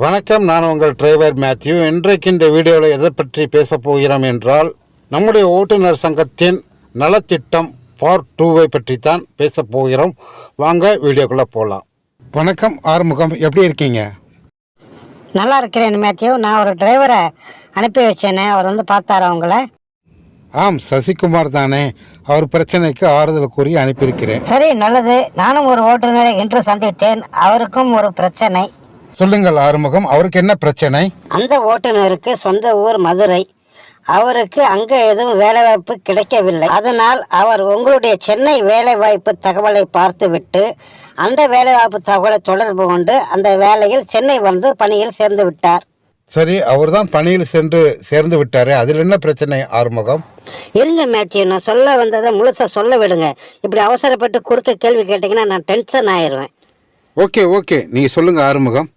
வணக்கம், நான் உங்கள் டிரைவர் மேத்யூ. இன்றைக்கு இந்த வீடியோவில் எதை பற்றி பேச போகிறோம் என்றால், நம்முடைய ஓட்டுநர் சங்கத்தின் நலத்திட்டம் பார்ட் 2 பற்றி தான் பேச போகிறோம். வாங்க வீடியோக்குள்ளே போகலாம். வணக்கம் ஆறுமுகம், எப்படி இருக்கீங்க? நல்லா இருக்கிறேன் மேத்யூ. நான் ஒரு டிரைவரை அனுப்பி வச்சேனே, அவர் வந்து பார்த்தாரா உங்களை? ஆம், சசிகுமார் தானே. அவர் பிரச்சனைக்கு ஆறுதல் கூறி அனுப்பியிருக்கிறேன். சரி, நல்லது. நானும் ஒரு ஓட்டுநரை இன்று சந்தித்தேன். அவருக்கும் ஒரு பிரச்சனை. சொல்லுங்கள் ஆறுமுகம், அவருக்கு என்ன பிரச்சனை? அந்த ஓட்டுநருக்கு சொந்த ஊர் மதுரை. அவருக்கு அங்கே எதுவும் வேலைவாய்ப்பு கிடைக்கவில்லை. அதனால் அவர் உங்களுடைய சென்னை வேலைவாய்ப்பு தகவலை பார்த்துவிட்டு அந்த வேலைவாய்ப்பு தகவலை தொடர்பு கொண்டு அந்த வேலையில் சென்னை வந்து பணியில் சேர்ந்து விட்டார். சரி, அவர் தான் பணியில் சென்று சேர்ந்து விட்டாரே, அதில் என்ன பிரச்சனை ஆறுமுகம்? இருங்க மேத்யூ, நான் சொல்ல வந்ததை முழுசா சொல்ல விடுங்க. இப்படி அவசரப்பட்டு குறுக்க கேள்வி கேட்டீங்கன்னா நான் டென்ஷன் ஆயிடுவேன். ஓகே, நீங்கள் சொல்லுங்க ஆறுமுகம்.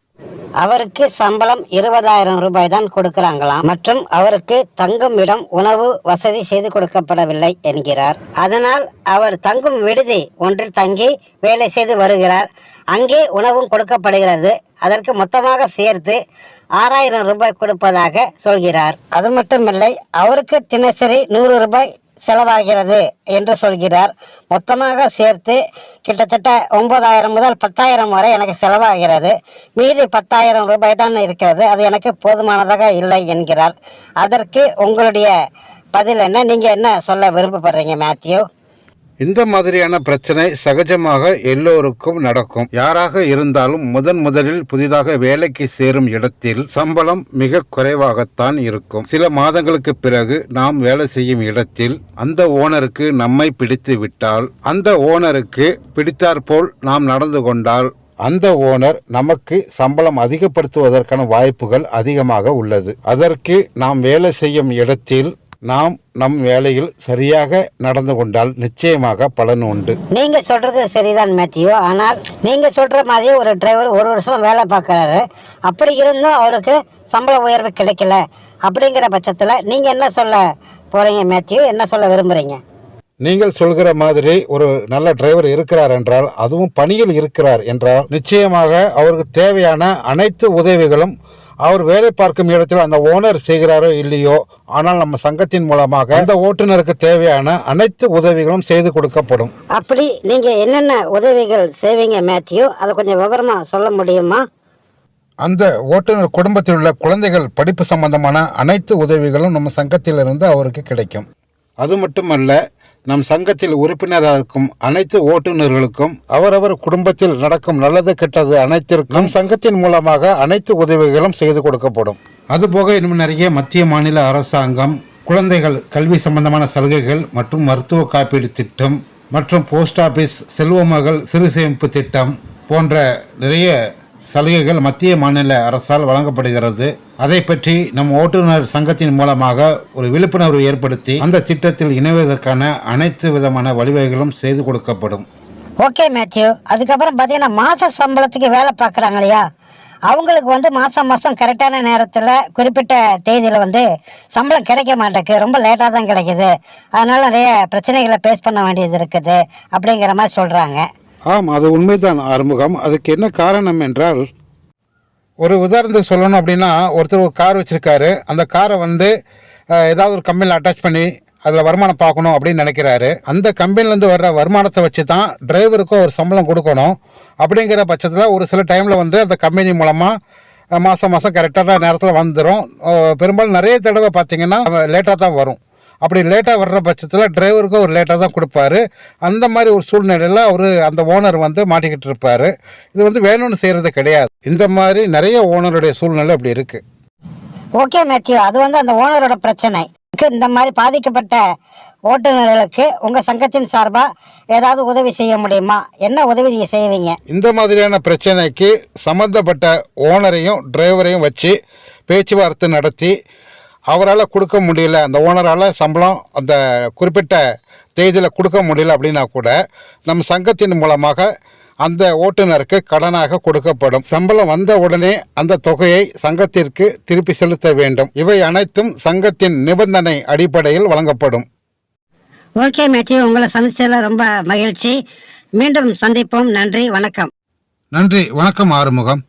அவருக்கு சம்பளம் 20,000 ரூபாய் தான் கொடுக்கிறாங்களாம். மற்றும் அவருக்கு தங்கும் இடம், உணவு வசதி செய்து கொடுக்கப்படவில்லை என்கிறார். அதனால் அவர் தங்கும் விடுதி ஒன்றில் தங்கி வேலை செய்து வருகிறார். அங்கே உணவும் கொடுக்கப்படுகிறது. அதற்கு மொத்தமாக சேர்த்து 6,000 ரூபாய் கொடுப்பதாக சொல்கிறார். அது மட்டுமில்லை, அவருக்கு தினசரி 100 ரூபாய் செலவாகிறது என்று சொல்கிறார். மொத்தமாக சேர்த்து கிட்டத்தட்ட 9,000 முதல் 10,000 வரை எனக்கு செலவாகிறது. மீதி 10,000 ரூபாய் தான் இருக்கிறது. அது எனக்கு போதுமானதாக இல்லை என்கிறார். அதற்கு உங்களுடைய பதில் என்ன? நீங்கள் என்ன சொல்ல விருப்பப்படுறீங்க மேத்யூ? இந்த மாதிரியான பிரச்சனை சகஜமாக எல்லோருக்கும் நடக்கும். யாராக இருந்தாலும் முதலில் புதிதாக வேலைக்கு சேரும் இடத்தில் சம்பளம் மிக குறைவாகத்தான் இருக்கும். சில மாதங்களுக்கு பிறகு நாம் வேலை செய்யும் இடத்தில் அந்த ஓனருக்கு நம்மை பிடித்து விட்டால், அந்த ஓனருக்கு பிடித்தாற்போல் நாம் நடந்து கொண்டால், அந்த ஓனர் நமக்கு சம்பளம் அதிகப்படுத்துவதற்கான வாய்ப்புகள் அதிகமாக உள்ளது. அதற்கு நாம் வேலை செய்யும் இடத்தில் நாம் நம் வேலையில் சரியாக நடந்து கொண்டால் நிச்சயமாக பலன் உண்டு. நீங்க சொல்றது சரிதான் மேத்யூ. ஆனால் நீங்க சொல்ற மாதிரி ஒரு டிரைவர் 1 வருஷம் வேலை பார்க்கறாரு. அப்படி இருந்தும் அவருக்கு சம்பள உயர்வு கிடைக்கல. அப்படிங்கிற பட்சத்தில் நீங்க என்ன சொல்ல போறீங்க மேத்யூ? என்ன சொல்ல விரும்புறீங்க? நீங்கள் சொல்கிற மாதிரி ஒரு நல்ல டிரைவர் இருக்கிறார் என்றால், அதுவும் பணியில் இருக்கிறார் என்றால், நிச்சயமாக அவருக்கு தேவையான அனைத்து உதவிகளும் அவர் வேலை பார்க்கும் இடத்தில் அந்த ஓனர் செய்கிறாரோ இல்லையோ, ஆனால் நம்ம சங்கத்தின் மூலமாக அந்த ஓட்டுநருக்கு தேவையான அனைத்து உதவிகளும் செய்து கொடுக்கப்படும். அப்படி நீங்க என்னென்ன உதவிகள் செய்வீங்க மேத்யூ? அதை கொஞ்சம் விவரமா சொல்ல முடியுமா? அந்த ஓட்டுநர் குடும்பத்தில் உள்ள குழந்தைகள் படிப்பு சம்பந்தமான அனைத்து உதவிகளும் நம்ம சங்கத்திலிருந்து அவருக்கு கிடைக்கும். அது மட்டுமல்ல, நம் சங்கத்தில் உறுப்பினராக இருக்கும் அனைத்து ஓட்டுநர்களுக்கும் அவரவர் குடும்பத்தில் நடக்கும் நல்லது கெட்டது அனைத்திற்கும் நம் சங்கத்தின் மூலமாக அனைத்து உதவிகளும் செய்து கொடுக்கப்படும். அதுபோக இன்னும் நிறைய மத்திய மாநில அரசாங்கம் குழந்தைகள் கல்வி சம்பந்தமான சலுகைகள் மற்றும் மருத்துவ காப்பீடு திட்டம் மற்றும் போஸ்ட் ஆபீஸ் செல்வ மகள் சிறு சேமிப்பு திட்டம் போன்ற நிறைய சலுகைகள் மத்திய மாநில அரசால் வழங்கப்படுகிறது. அதை பற்றி நம் ஓட்டுநர் சங்கத்தின் மூலமாக ஒரு விழிப்புணர்வு ஏற்படுத்தி அந்த திட்டத்தில் இணைவதற்கான அனைத்து விதமான வழிவகைகளும் செய்து கொடுக்கப்படும். Okay Matthew. அதுக்கப்புறம் பார்த்தீங்கன்னா, மாத சம்பளத்துக்கு வேலை பார்க்குறாங்க இல்லையா, அவங்களுக்கு வந்து மாதம் கரெக்டான நேரத்தில் குறிப்பிட்ட தேதியில் வந்து சம்பளம் கிடைக்க மாட்டேங்குது. ரொம்ப லேட்டாக தான் கிடைக்கிது. அதனால் நிறைய பிரச்சனைகளை ஃபேஸ் பண்ண வேண்டியது இருக்குது அப்படிங்கிற மாதிரி சொல்கிறாங்க. ஆம், அது உண்மைதான் ஆறுமுகம். அதுக்கு என்ன காரணம் என்றால், ஒரு உதாரணத்துக்கு சொல்லணும் அப்படின்னா, ஒருத்தர் ஒரு கார் வச்சுருக்காரு. அந்த காரை வந்து ஏதாவது ஒரு கம்பெனியில் அட்டாச் பண்ணி அதில் வருமானம் பார்க்கணும் அப்படின்னு நினைக்கிறாரு. அந்த கம்பெனிலேருந்து வர்ற வருமானத்தை வச்சு தான் டிரைவருக்கும் ஒரு சம்பளம் கொடுக்கணும். அப்படிங்கிற பட்சத்தில் ஒரு சில டைமில் வந்து அந்த கம்பெனி மூலமாக மாதம் கரெக்டான நேரத்தில் வந்துடும். பெரும்பாலும் நிறைய தடவை பார்த்திங்கன்னா லேட்டாக தான் வரும். அப்படி லேட்டாக வர்ற பட்சத்தில் டிரைவருக்கும் ஒரு லேட்டாக தான் கொடுப்பாரு. அந்த மாதிரி ஒரு சூழ்நிலையில் அந்த ஓனர் வந்து மாட்டிக்கிட்டு இருப்பார். இது வந்து வேணும்னு செய்கிறது கிடையாது. இந்த மாதிரி நிறைய ஓனருடைய சூழ்நிலை அப்படி இருக்குது. ஓகே மேத்யூ, அது வந்து அந்த ஓனரோட பிரச்சனை. இந்த மாதிரி பாதிக்கப்பட்ட ஓட்டுநர்களுக்கு உங்கள் சங்கத்தின் சார்பாக ஏதாவது உதவி செய்ய முடியுமா? என்ன உதவி நீங்கள் செய்வீங்க? இந்த மாதிரியான பிரச்சனைக்கு சம்மந்தப்பட்ட ஓனரையும் டிரைவரையும் வச்சு பேச்சுவார்த்தை நடத்தி, அவரால் கொடுக்க முடியல, அந்த ஓனரால் சம்பளம் அந்த குறிப்பிட்ட தேதியில் கொடுக்க முடியல அப்படின்னா கூட நம் சங்கத்தின் மூலமாக அந்த ஓட்டுநருக்கு கடனாக கொடுக்கப்படும். சம்பளம் வந்த உடனே அந்த தொகையை சங்கத்திற்கு திருப்பி செலுத்த வேண்டும். இவை அனைத்தும் சங்கத்தின் நிபந்தனை அடிப்படையில் வழங்கப்படும். ஓகே மேத்யூ, உங்களை சந்திச்சதில் ரொம்ப மகிழ்ச்சி. மீண்டும் சந்திப்போம். நன்றி, வணக்கம். நன்றி, வணக்கம் ஆறுமுகம்.